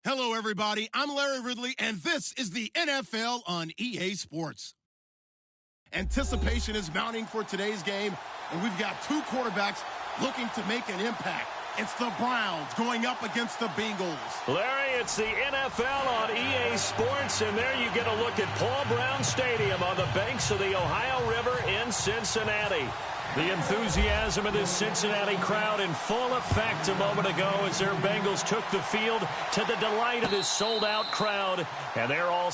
Hello, everybody. I'm Larry Ridley, and this is the NFL on EA Sports. Anticipation is mounting for today's game, and we've got two quarterbacks looking to make an impact. It's the Browns going up against the Bengals. Larry, it's the NFL on EA Sports, and there you get a look at Paul Brown Stadium on the banks of the Ohio River in Cincinnati. The enthusiasm of this Cincinnati crowd in full effect a moment ago as their Bengals took the field to the delight of this sold-out crowd, and they're all...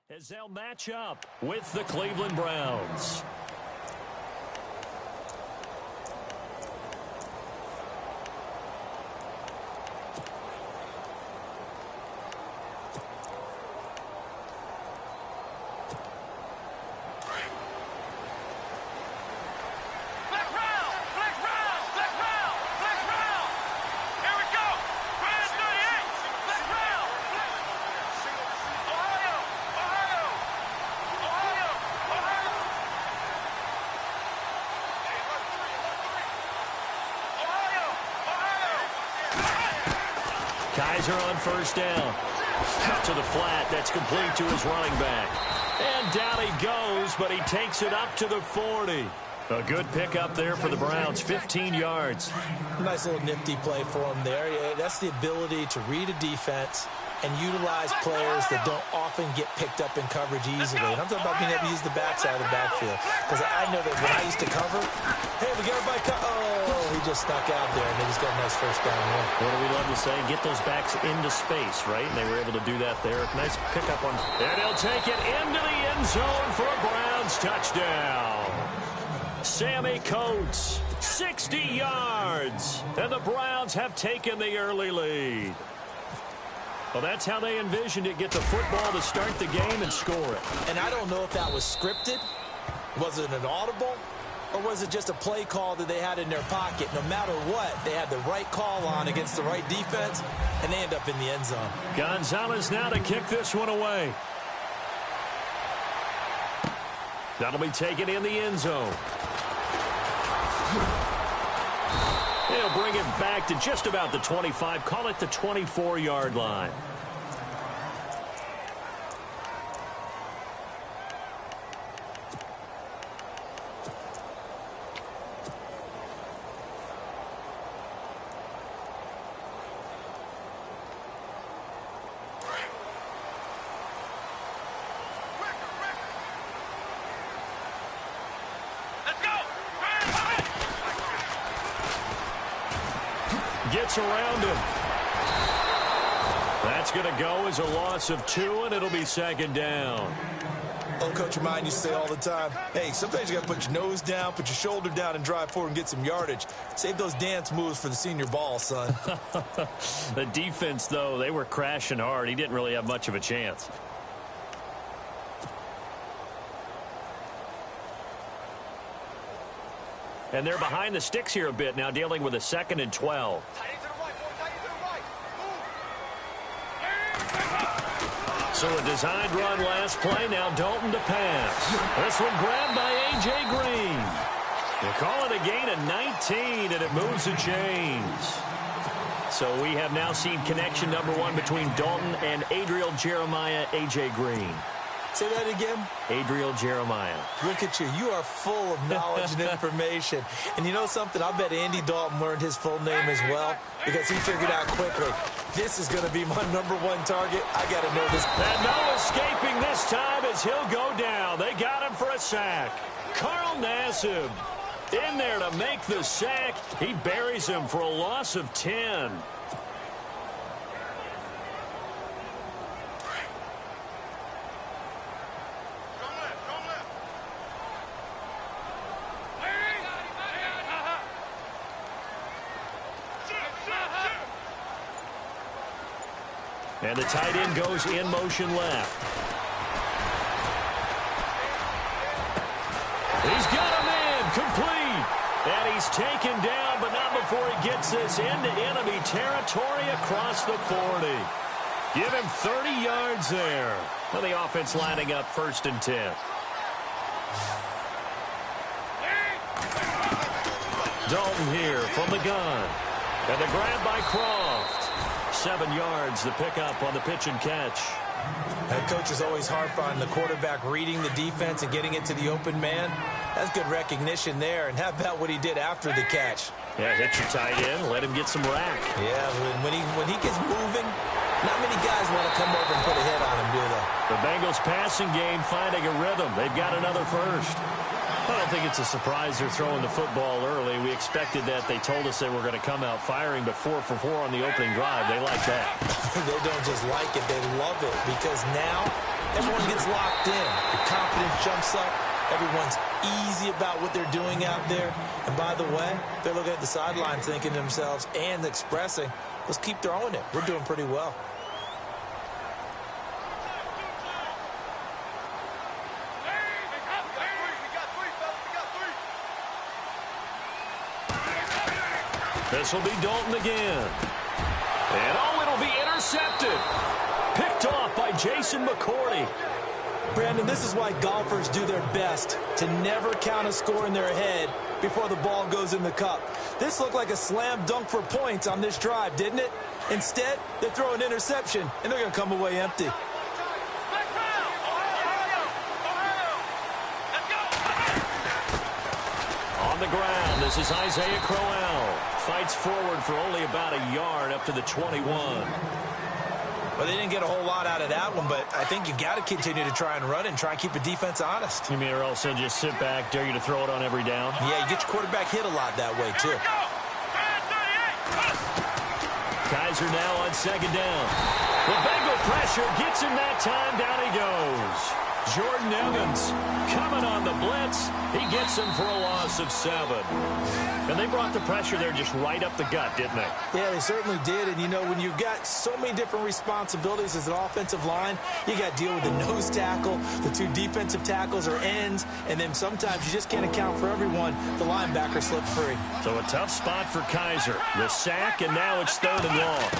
as they'll match up with the Cleveland Browns. Kaiser on first down. Out to the flat. That's complete to his running back. And down he goes, but he takes it up to the 40. A good pickup there for the Browns, 15 yards. Nice little nifty play for him there. Yeah, that's the ability to read a defense and utilize players that don't often get picked up in coverage easily. And I'm talking about being able to use the backside of the backfield. Because I know that when I used to cover, hey, we got everybody oh, he just snuck out there, and they just got a nice first down there. What do we love to say? Get those backs into space, right? And they were able to do that there. Nice pickup on. And he'll take it into the end zone for a Browns touchdown. Sammy Coates, 60 yards. And the Browns have taken the early lead. Well, that's how they envisioned it. Get the football to start the game and score it. And I don't know if that was scripted. Was it an audible? Or was it just a play call that they had in their pocket? No matter what, they had the right call on against the right defense, and they end up in the end zone. Gonzalez now to kick this one away. That'll be taken in the end zone. They'll bring it back to just about the 25. Call it the 24-yard line. Gets around him. That's going to go as a loss of 2, and it'll be second down. Old Coach of mine used to say all the time, hey, sometimes you got to put your nose down, put your shoulder down, and drive forward and get some yardage. Save those dance moves for the senior ball, son. The defense, though, they were crashing hard. He didn't really have much of a chance. And they're behind the sticks here a bit now, dealing with a 2nd and 12. So a designed run last play. Now Dalton to pass. This one grabbed by A.J. Green. They call it a gain of 19, and it moves the chains. So we have now seen connection number 1 between Dalton and Adriel Jeremiah, A.J. Green. Say that again. Adriel Jeremiah. Look at you. You are full of knowledge and information. And you know something? I bet Andy Dalton learned his full name as well because he figured out quickly, this is going to be my number 1 target. I got to know this. And no escaping this time as he'll go down. They got him for a sack. Carl Nassib in there to make the sack. He buries him for a loss of 10. And the tight end goes in motion left. He's got a man complete. And he's taken down, but not before he gets this into enemy territory across the 40. Give him 30 yards there. Well, the offense lining up 1st and 10. Dalton here from the gun. And the grab by Croft. 7 yards, the pickup on the pitch and catch. That coach is always harp on the quarterback reading the defense and getting it to the open man. That's good recognition there. And how about what he did after the catch? Yeah, hit your tight end, let him get some rack. Yeah, when he gets moving, not many guys want to come over and put a hit on him, do they? The Bengals passing game finding a rhythm. They've got another first. I don't think it's a surprise they're throwing the football early. We expected that. They told us they were going to come out firing, but 4 for 4 on the opening drive. They like that. They don't just like it. They love it because now everyone gets locked in. The confidence jumps up. Everyone's easy about what they're doing out there. And by the way, they're looking at the sideline thinking to themselves and expressing, let's keep throwing it. We're doing pretty well. This will be Dalton again. And oh, it'll be intercepted. Picked off by Jason McCourty. Brandon, this is why golfers do their best to never count a score in their head before the ball goes in the cup. This looked like a slam dunk for points on this drive, didn't it? Instead, they throw an interception, and they're going to come away empty. On the ground, this is Isaiah Crowell. Fights forward for only about a yard up to the 21. Well, they didn't get a whole lot out of that one, but I think you got to continue to try and run and try and keep the defense honest. You mean or else they'll just sit back, dare you to throw it on every down? Yeah, you get your quarterback hit a lot that way, too. Kaiser now on 2nd down. The Bengal pressure gets him that time. Down he goes. Jordan Evans coming on the blitz. He gets him for a loss of 7. And they brought the pressure there just right up the gut, didn't they? Yeah, they certainly did. And, you know, when you've got so many different responsibilities as an offensive line, you got to deal with the nose tackle, the 2 defensive tackles or ends, and then sometimes you just can't account for everyone. The linebacker slipped free. So a tough spot for Kaiser. The sack, and now it's 3rd and long.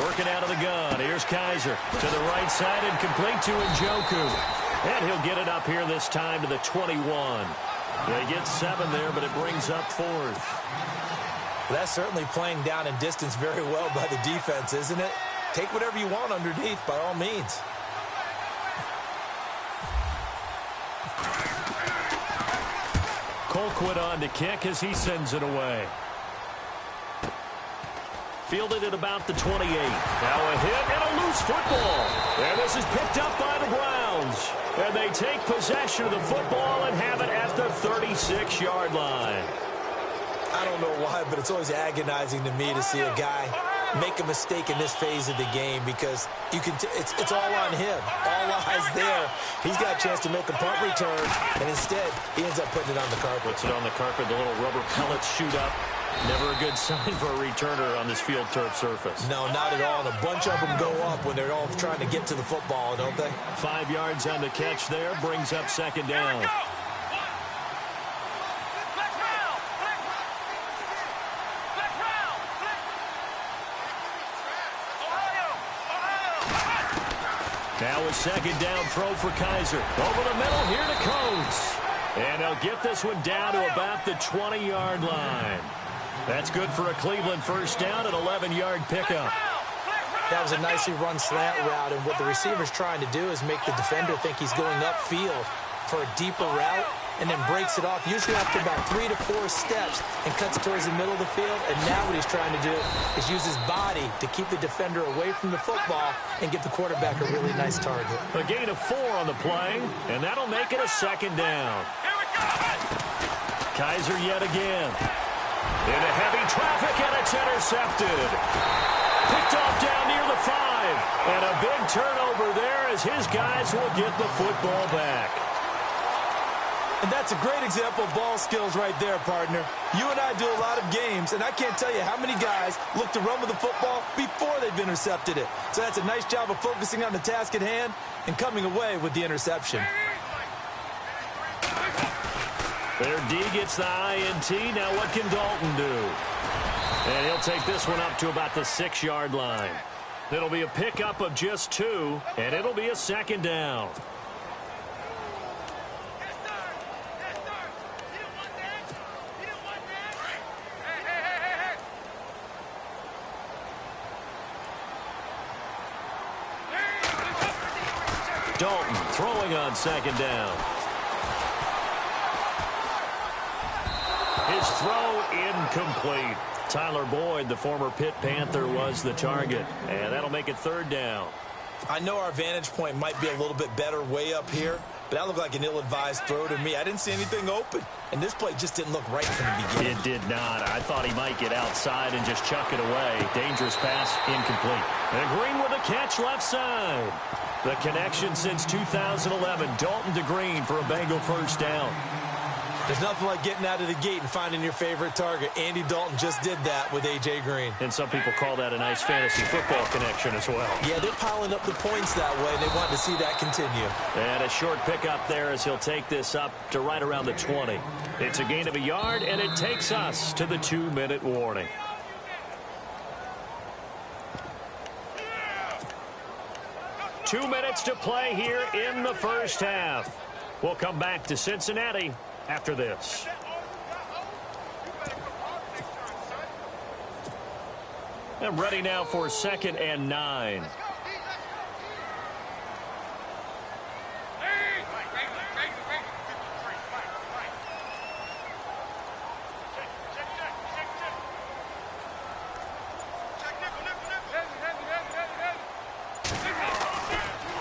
Working out of the gun. Here's Kaiser to the right side and complete to Njoku. And he'll get it up here this time to the 21. They get 7 there, but it brings up 4th. Well, that's certainly playing down in distance very well by the defense, isn't it? Take whatever you want underneath, by all means. Colquitt on to kick as he sends it away. Fielded at about the 28. Now a hit and a loose football. And this is picked up by the Browns. And they take possession of the football and have it at the 36-yard line. I don't know why, but it's always agonizing to me to see a guy make a mistake in this phase of the game because you can it's all on him. All eyes there. He's got a chance to make a punt return, and instead he ends up putting it on the carpet. Puts it on the carpet. The little rubber pellets shoot up. Never a good sign for a returner on this field turf surface. No, not at all. And a bunch of them go up when they're all trying to get to the football, don't they? 5 yards on the catch there. Brings up 2nd down. Now a 2nd down throw for Kaiser. Over the middle here to Coates. And they'll get this one down to about the 20-yard line. That's good for a Cleveland first down, an 11-yard pickup. That was a nicely run slant route, and what the receiver's trying to do is make the defender think he's going upfield for a deeper route and then breaks it off, usually after about 3 to 4 steps, and cuts towards the middle of the field. And now what he's trying to do is use his body to keep the defender away from the football and give the quarterback a really nice target. A gain of 4 on the play, and that'll make it a 2nd down. Kaiser yet again. Into heavy traffic, and it's intercepted. Picked off down near the 5. And a big turnover there as his guys will get the football back. And that's a great example of ball skills right there, partner. You and I do a lot of games, and I can't tell you how many guys look to run with the football before they've intercepted it. So that's a nice job of focusing on the task at hand and coming away with the interception. Their D gets the INT. Now what can Dalton do? And he'll take this one up to about the 6-yard line. It'll be a pickup of just 2, and it'll be a 2nd down. Dalton throwing on 2nd down. His throw incomplete. Tyler Boyd, the former Pitt Panther, was the target. And that'll make it 3rd down. I know our vantage point might be a little bit better way up here, but that looked like an ill-advised throw to me. I didn't see anything open, and this play just didn't look right from the beginning. It did not. I thought he might get outside and just chuck it away. Dangerous pass, incomplete. And Green with a catch left side. The connection since 2011. Dalton to Green for a Bengal 1st down. There's nothing like getting out of the gate and finding your favorite target. Andy Dalton just did that with A.J. Green. And some people call that a nice fantasy football connection as well. Yeah, they're piling up the points that way. They want to see that continue. And a short pickup there as he'll take this up to right around the 20. It's a gain of a yard, and it takes us to the 2-minute warning. Two minutes to play here in the first half. We'll come back to Cincinnati after this. I'm ready now for 2nd and 9.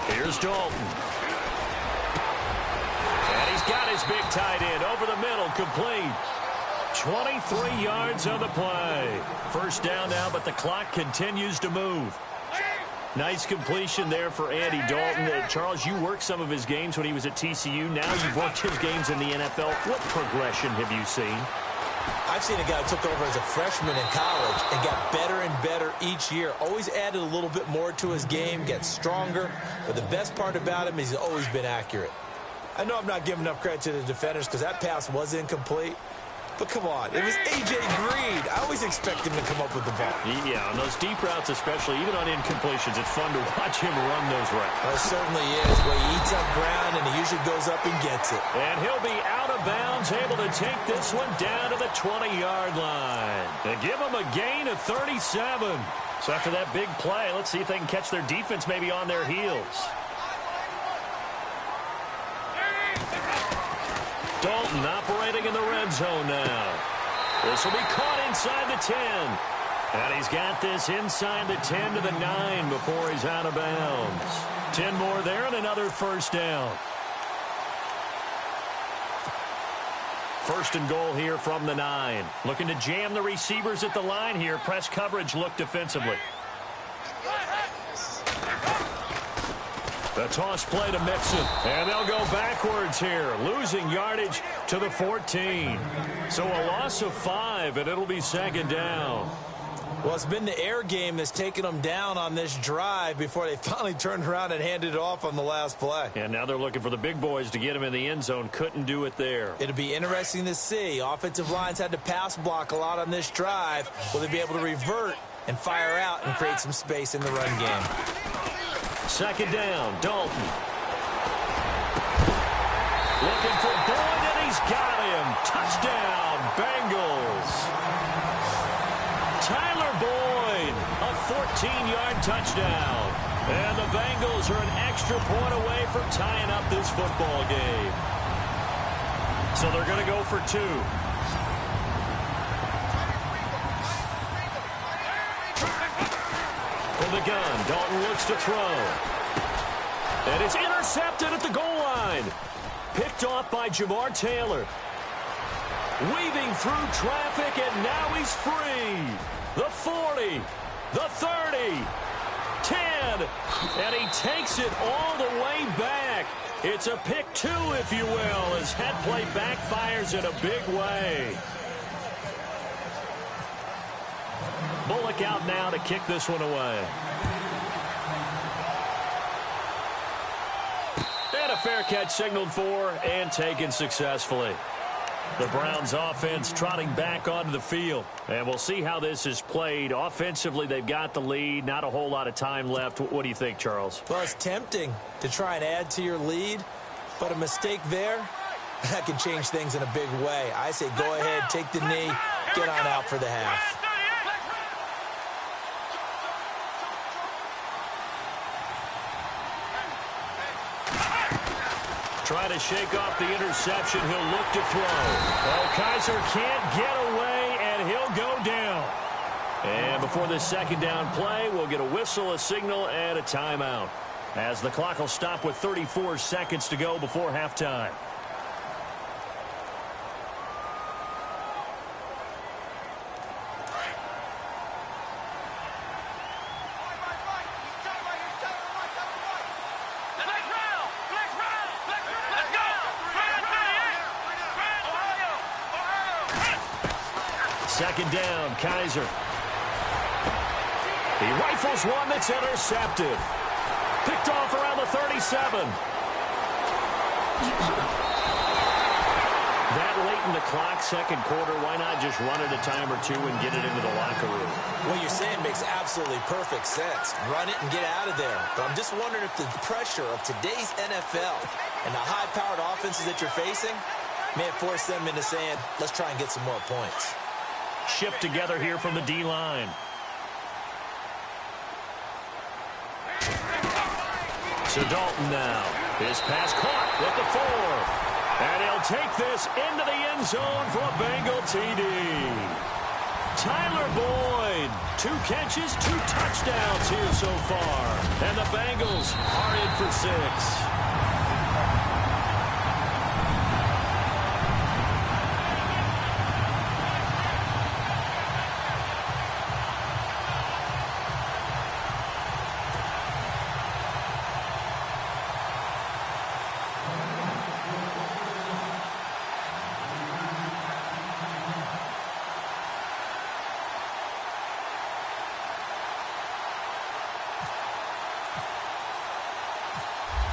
Here's Dalton. And he's got his big tight end over the middle, complete. 23 yards on the play. 1st down now, but the clock continues to move. Nice completion there for Andy Dalton. Charles, you worked some of his games when he was at TCU. Now you've worked his games in the NFL. What progression have you seen? I've seen a guy who took over as a freshman in college and got better and better each year. Always added a little bit more to his game, gets stronger. But the best part about him is he's always been accurate. I know I'm not giving enough credit to the defenders because that pass was incomplete. But come on, it was A.J. Green. I always expect him to come up with the ball. Yeah, on those deep routes especially, even on incompletions, it's fun to watch him run those routes. Well, it certainly is, where he eats up ground and he usually goes up and gets it. And he'll be out of bounds, able to take this one down to the 20-yard line. They give him a gain of 37. So after that big play, let's see if they can catch their defense maybe on their heels. Dalton operating in the red zone now. This will be caught inside the 10. And he's got this inside the 10 to the 9 before he's out of bounds. 10 more there and another 1st down. 1st and goal here from the 9. Looking to jam the receivers at the line here. Press coverage look defensively. The toss play to Mixon. And they'll go backwards here, losing yardage to the 14. So a loss of 5, and it'll be 2nd down. Well, it's been the air game that's taken them down on this drive before they finally turned around and handed it off on the last play. And now they're looking for the big boys to get him in the end zone. Couldn't do it there. It'll be interesting to see. Offensive lines had to pass block a lot on this drive. Will they be able to revert and fire out and create some space in the run game? 2nd down, Dalton. Looking for Boyd, and he's got him. Touchdown, Bengals. Tyler Boyd, a 14-yard touchdown. And the Bengals are an extra point away from tying up this football game. So they're going to go for 2. For the gun, Dalton looks to throw. And it's intercepted at the goal line. Picked off by Jamar Taylor. Weaving through traffic, and now he's free. The 40, the 30, 10, and he takes it all the way back. It's a pick two, if you will, as head play backfires in a big way. Bullock out now to kick this one away. And a fair catch signaled for and taken successfully. The Browns offense trotting back onto the field. And we'll see how this is played. Offensively, they've got the lead. Not a whole lot of time left. What do you think, Charles? Well, it's tempting to try and add to your lead, but a mistake there, that can change things in a big way. I say go ahead, take the knee, get on out for the half. Trying to shake off the interception. He'll look to throw. Well, Kaiser can't get away, and he'll go down. And before this second down play, we'll get a whistle, a signal, and a timeout, as the clock will stop with 34 seconds to go before halftime. Second down, Kaiser. He rifles one that's intercepted. Picked off around the 37. That late in the clock, second quarter, why not just run it a time or two and get it into the locker room? What you're saying makes absolutely perfect sense. Run it and get out of there. But I'm just wondering if the pressure of today's NFL and the high-powered offenses that you're facing may have forced them into saying, let's try and get some more points. Shift together here from the D-line. So Dalton now. His pass caught with the 4. And he'll take this into the end zone for a Bengal TD. Tyler Boyd, 2 catches, 2 touchdowns here so far. And the Bengals are in for 6.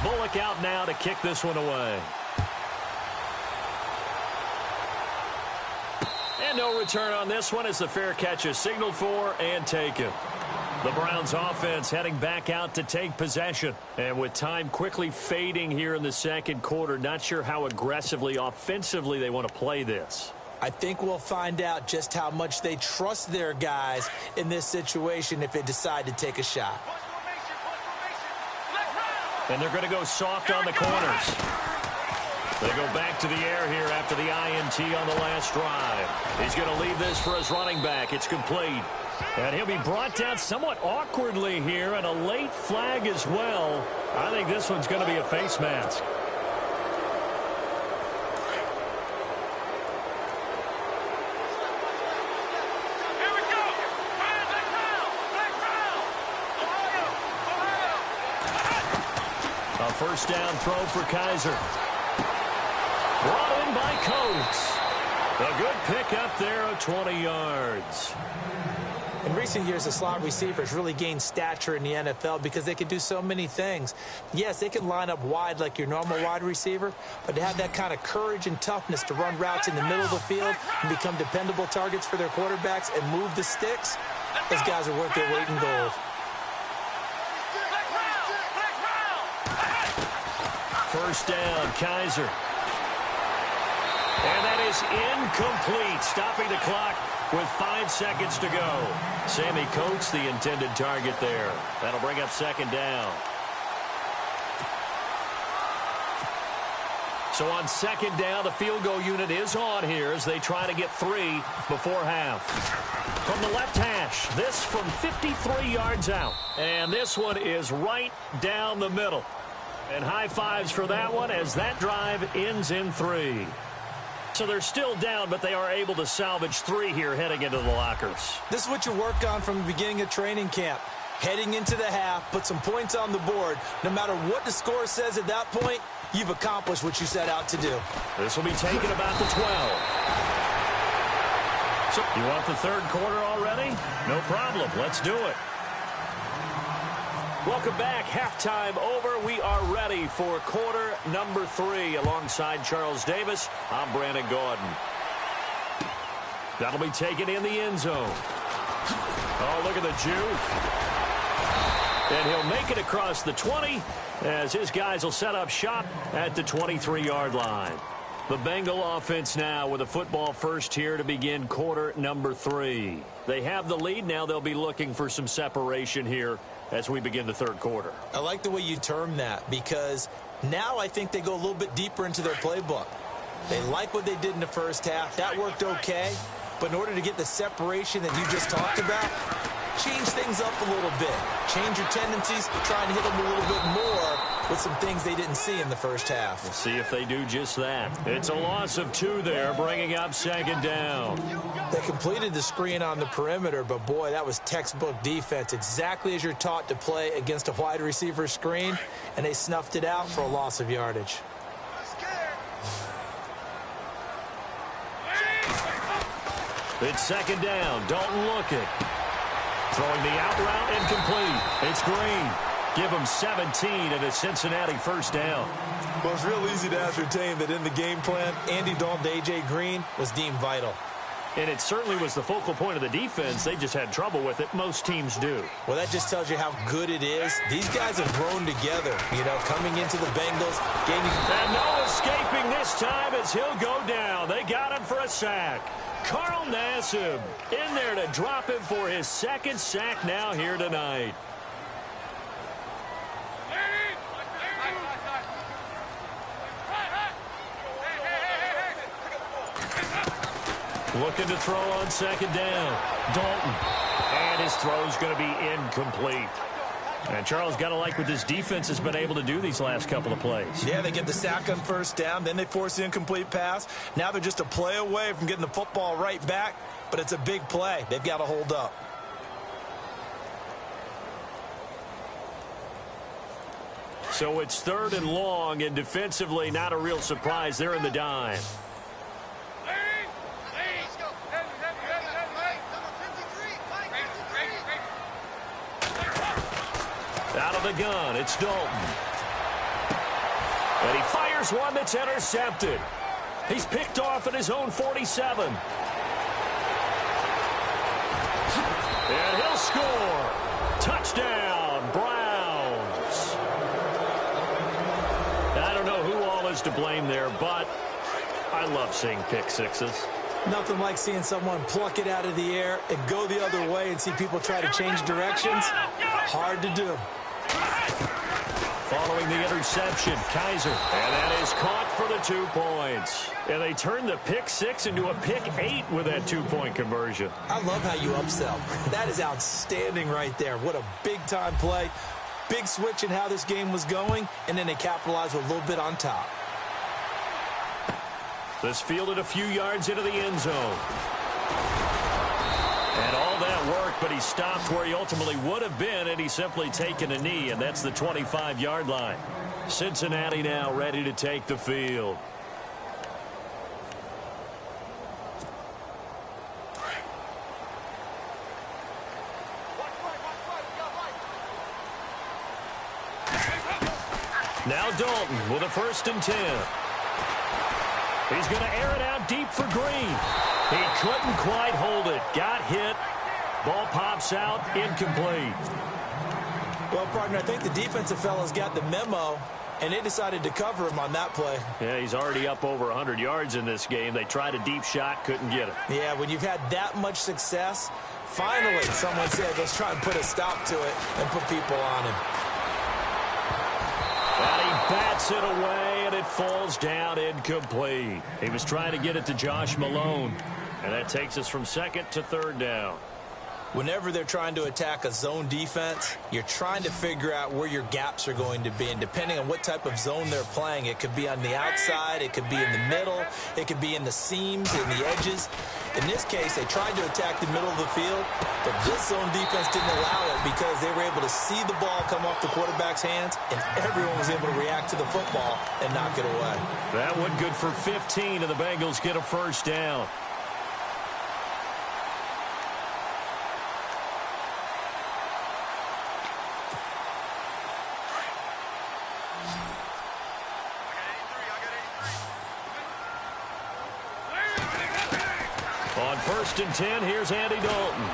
Bullock out now to kick this one away. And no return on this one as the fair catch is signaled for and taken. The Browns offense heading back out to take possession. And with time quickly fading here in the second quarter, not sure how aggressively, offensively they want to play this. I think we'll find out just how much they trust their guys in this situation if they decide to take a shot. And they're going to go soft on the corners. They go back to the air here after the INT on the last drive. He's going to leave this for his running back. It's complete. And he'll be brought down somewhat awkwardly here, and a late flag as well. I think this one's going to be a face mask. First down throw for Kaiser. Brought in by Coates. A good pickup there of 20 yards. In recent years, the slot receivers really gained stature in the NFL because they can do so many things. Yes, they can line up wide like your normal wide receiver, but to have that kind of courage and toughness to run routes in the middle of the field and become dependable targets for their quarterbacks and move the sticks, those guys are worth their weight in gold. First down, Kaiser. And that is incomplete, stopping the clock with 5 seconds to go. Sammy Coates, the intended target there. That'll bring up second down. So on second down, the field goal unit is on here as they try to get 3 before half. From the left hash, this from 53 yards out. And this one is right down the middle. And high fives for that one as that drive ends in 3. So they're still down, but they are able to salvage 3 here heading into the lockers. This is what you work on from the beginning of training camp. Heading into the half, put some points on the board. No matter what the score says at that point, you've accomplished what you set out to do. This will be taken about the 12. So you want the third quarter already? No problem. Let's do it. Welcome back. Halftime over. We are ready for quarter number 3. Alongside Charles Davis, I'm Brandon Gordon. That'll be taken in the end zone. Oh, look at the juke. And he'll make it across the 20 as his guys will set up shop at the 23-yard line. The Bengal offense now with a football first here to begin quarter number 3. They have the lead. Now they'll be looking for some separation here as we begin the third quarter. I like the way you term that because now I think they go a little bit deeper into their playbook. They like what they did in the first half. That worked okay. But in order to get the separation that you just talked about, change things up a little bit. Change your tendencies, try and hit them a little bit more with some things they didn't see in the first half. We'll see if they do just that. It's a loss of 2 there, bringing up second down. They completed the screen on the perimeter, but boy, that was textbook defense. Exactly as you're taught to play against a wide receiver screen, and they snuffed it out for a loss of yardage. It's second down. Dalton looking. Throwing the out route incomplete. It's Green. Give him 17 and a Cincinnati first down. Well, it's real easy to ascertain that in the game plan, Andy Dalton to A.J. Green was deemed vital. And it certainly was the focal point of the defense. They just had trouble with it. Most teams do. Well, that just tells you how good it is. These guys have grown together, coming into the Bengals. And no escaping this time as he'll go down. They got him for a sack. Carl Nassib in there to drop him for his second sack now here tonight. Looking to throw on second down. Dalton. And his throw's going to be incomplete. And Charles, got to like what this defense has been able to do these last couple of plays. Yeah, they get the sack on first down, then they force the incomplete pass. Now they're just a play away from getting the football right back, but it's a big play. They've got to hold up. So it's third and long, and defensively not a real surprise. They're in the dime. Out of the gun, it's Dalton. And he fires one that's intercepted. He's picked off at his own 47. And he'll score. Touchdown, Browns. I don't know who all is to blame there, but I love seeing pick sixes. Nothing like seeing someone pluck it out of the air and go the other way and see people try to change directions. Hard to do. Following the interception, Kaiser. And that is caught for the 2 points. And they turned the pick 6 into a pick 8 with that 2-point conversion. I love how you upsell. That is outstanding right there. What a big-time play. Big switch in how this game was going, and then they capitalized with a little bit on top. This fielded a few yards into the end zone. And all that work, but he stopped where he ultimately would have been, and he's simply taken a knee, and that's the 25-yard line. Cincinnati now ready to take the field. Now Dalton with a 1st and 10. He's going to air it out deep for Green. He couldn't quite hold it. Got hit. Ball pops out. Incomplete. Well, partner, I think the defensive fellas got the memo, and they decided to cover him on that play. Yeah, he's already up over 100 yards in this game. They tried a deep shot, couldn't get it. Yeah, when you've had that much success, finally someone said, let's try and put a stop to it and put people on him. And he bats it away, and it falls down incomplete. He was trying to get it to Josh Malone, and that takes us from 2nd to 3rd down. Whenever they're trying to attack a zone defense, you're trying to figure out where your gaps are going to be. And depending on what type of zone they're playing, it could be on the outside, it could be in the middle, it could be in the seams, in the edges. In this case, they tried to attack the middle of the field, but this zone defense didn't allow it because they were able to see the ball come off the quarterback's hands, and everyone was able to react to the football and knock it away. That one good for 15, and the Bengals get a first down. On 1st and 10, here's Andy Dalton.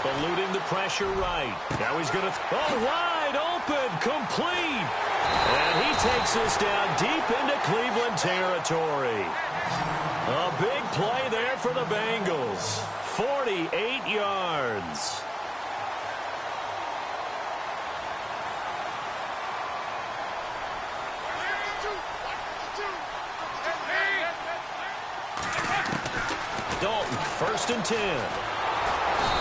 Eluding the pressure right. Now he's going to wide open, complete. And he takes this down deep into Cleveland territory. A big play there for the Bengals. 48 yards. Dalton, 1st and 10.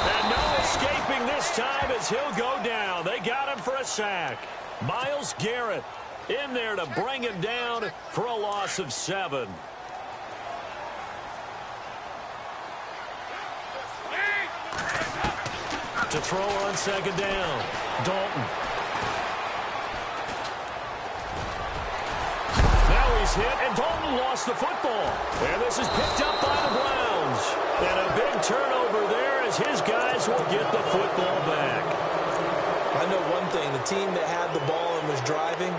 And no escaping this time as he'll go down. They got him for a sack. Myles Garrett in there to bring him down for a loss of 7. To throw on 2nd down. Dalton. Now he's hit, and Dalton lost the football. And this is picked up by the Browns. And a big turnover there as his guys will get the football back. I know one thing. The team that had the ball and was driving,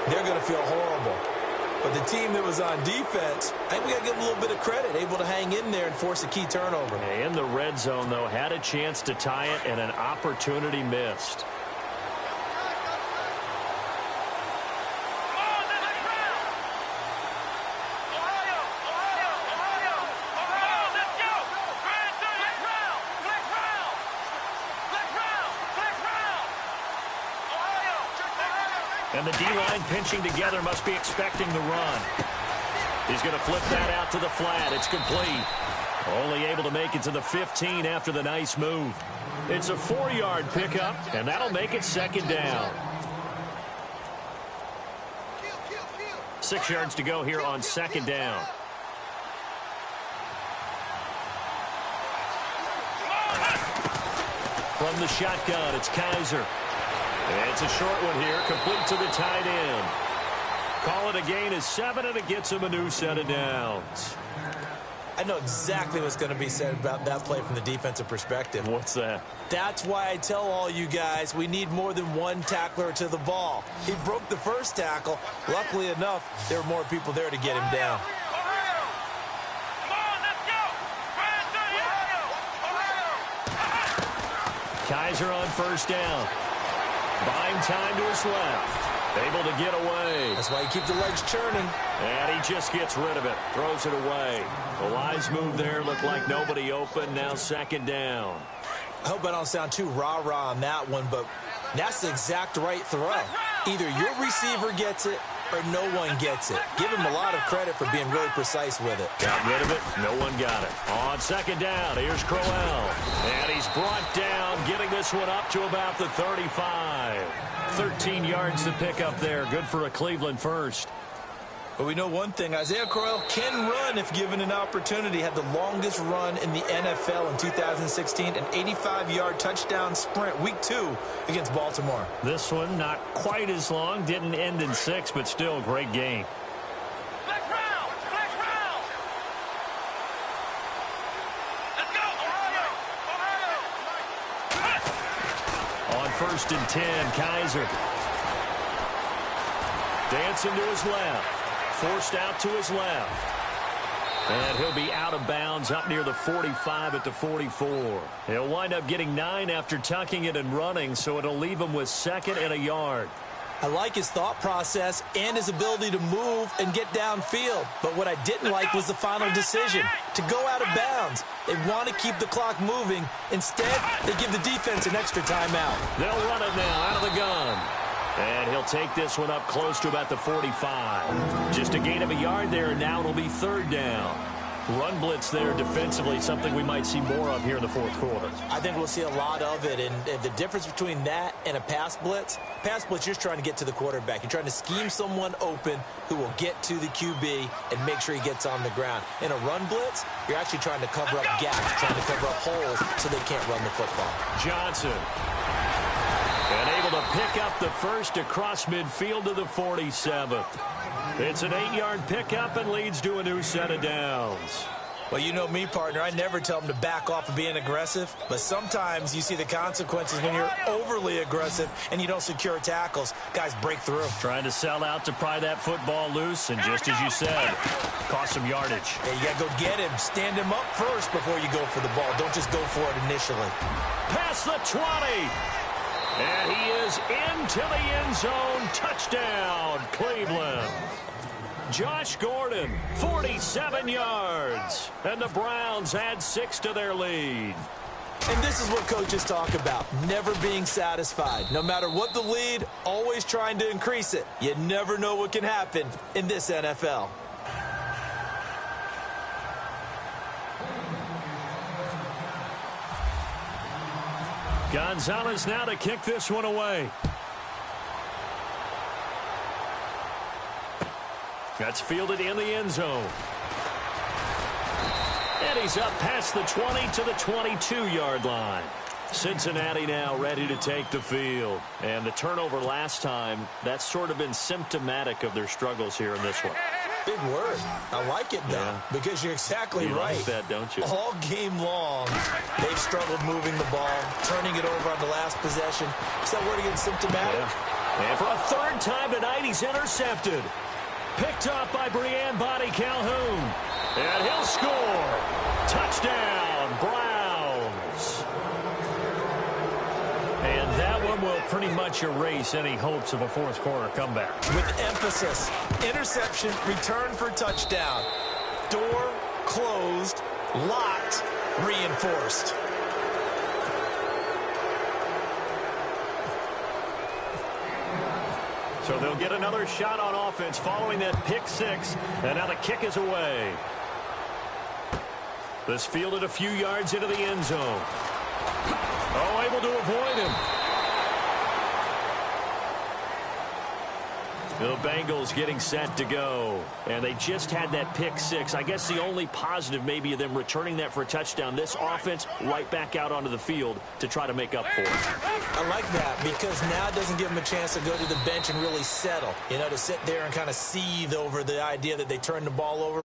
they're going to feel horrible. But the team that was on defense, I think we got to give them a little bit of credit, able to hang in there and force a key turnover. In the red zone, though, had a chance to tie it and an opportunity missed. And the D-line pinching together must be expecting the run. He's going to flip that out to the flat. It's complete. Only able to make it to the 15 after the nice move. It's a 4-yard pickup, and that'll make it 2nd down. 6 yards to go here on 2nd down. From the shotgun, it's Kaiser. It's a short one here, complete to the tight end. Call it a gain of 7, and it gets him a new set of downs. I know exactly what's going to be said about that play from the defensive perspective. What's that? That's why I tell all you guys we need more than one tackler to the ball. He broke the first tackle. Luckily enough, there were more people there to get him down. Kaiser on 1st down. Buying time to his left. Able to get away. That's why you keep the legs churning. And he just gets rid of it. Throws it away. The wise move there. Looked like nobody open. Now 2nd down. I hope I don't sound too rah-rah on that one, but that's the exact right throw. Either your receiver gets it or no one gets it. Give him a lot of credit for being really precise with it. Got rid of it. No one got it. On 2nd down, here's Crowell. And he's brought down, getting this one up to about the 35. 13 yards to pick up there. Good for a Cleveland first. But we know one thing. Isaiah Crowell can run if given an opportunity. Had the longest run in the NFL in 2016, an 85-yard touchdown sprint, week 2 against Baltimore. This one not quite as long. Didn't end in 6, but still a great game. On 1st and 10, Kaiser. Dancing to his left. Forced out to his left. And he'll be out of bounds up near the 45 at the 44. He'll wind up getting 9 after tucking it and running, so it'll leave him with 2nd and a yard. I like his thought process and his ability to move and get downfield. But what I didn't like was the final decision, to go out of bounds. They want to keep the clock moving. Instead, they give the defense an extra timeout. They'll run it now out of the gun. And he'll take this one up close to about the 45. Just a gain of a yard there, and now it'll be 3rd down. Run blitz there defensively, something we might see more of here in the fourth quarter. I think we'll see a lot of it, and the difference between that and a pass blitz, you're just trying to get to the quarterback. You're trying to scheme someone open who will get to the QB and make sure he gets on the ground. In a run blitz, you're actually trying to cover up gaps, trying to cover up holes so they can't run the football. Johnson. And able to pick up the first across midfield to the 47th. It's an 8-yard pickup and leads to a new set of downs. Well, you know me, partner. I never tell them to back off of being aggressive, but sometimes you see the consequences when you're overly aggressive and you don't secure tackles. Guys break through. Trying to sell out to pry that football loose, and just as you said, cost some yardage. Yeah, you got to go get him. Stand him up first before you go for the ball. Don't just go for it initially. Past the 20. And he is into the end zone. Touchdown, Cleveland. Josh Gordon, 47 yards. And the Browns add 6 to their lead. And this is what coaches talk about, never being satisfied. No matter what the lead, always trying to increase it. You never know what can happen in this NFL. Gonzalez now to kick this one away. That's fielded in the end zone. And he's up past the 20 to the 22-yard line. Cincinnati now ready to take the field. And the turnover last time, that's sort of been symptomatic of their struggles here in this one. Big word. I like it, though, because you're exactly right. You like that, don't you? All game long, they've struggled moving the ball, turning it over on the last possession. Is that word again, symptomatic? Yeah. And for a third time tonight, he's intercepted. Picked up by Brian Body Calhoun. And he'll score. Touchdown, Browns. And that one will pretty much erase any hopes of a fourth quarter comeback. With emphasis, interception, return for touchdown. Door closed, locked, reinforced. So they'll get another shot on offense following that pick six. And now the kick is away. This fielded a few yards into the end zone. Oh, able to avoid him. The Bengals getting set to go. And they just had that pick six. I guess the only positive maybe of them returning that for a touchdown. This offense right back out onto the field to try to make up for it. I like that because now it doesn't give them a chance to go to the bench and really settle. You know, to sit there and kind of seethe over the idea that they turned the ball over.